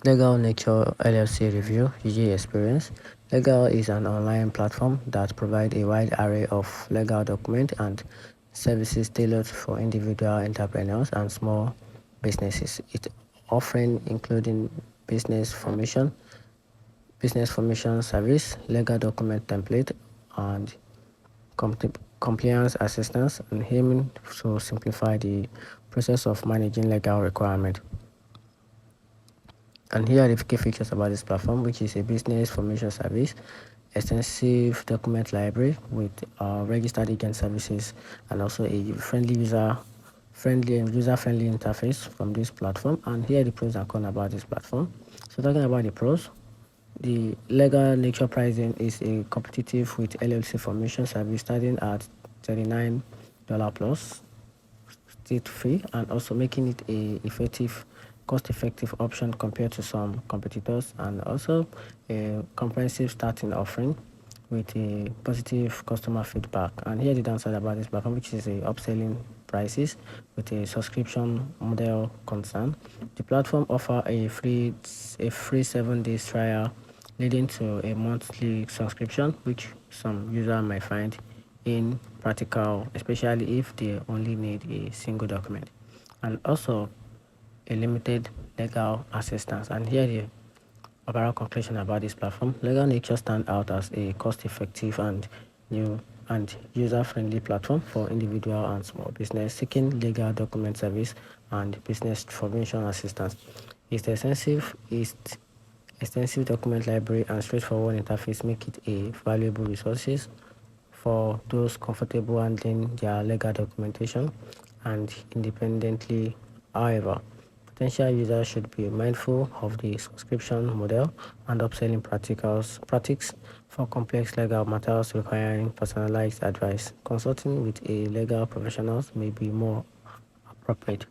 LegalNature LLC Review user experience. Legal is an online platform that provides a wide array of legal documents and services tailored for individual entrepreneurs and small businesses. It offering including business formation service, legal document template, and compliance assistance, and aiming to simplify the process of managing legal requirements. And here are the key features about this platform, which is a business formation service, extensive document library with registered agent services, and also a user-friendly interface from this platform. And here are the pros and cons about this platform. So talking about the pros, the LegalNature pricing is a competitive with LLC formation service starting at $39 plus state fee, and also making it a cost-effective option compared to some competitors, and also a comprehensive starting offering with a positive customer feedback. And here the downside about this platform, which is a upselling prices with a subscription model concern. The platform offer a free 7 days trial, leading to a monthly subscription, which some user might find impractical, especially if they only need a single document, and also a limited legal assistance. And here the overall conclusion about this platform: LegalNature stand out as a cost-effective and new and user-friendly platform for individual and small business seeking legal document service and business formation assistance. Its extensive document library and straightforward interface make it a valuable resources for those comfortable handling their legal documentation and independently. However, potential users should be mindful of the subscription model and upselling practices for complex legal matters requiring personalized advice. Consulting with a legal professional may be more appropriate.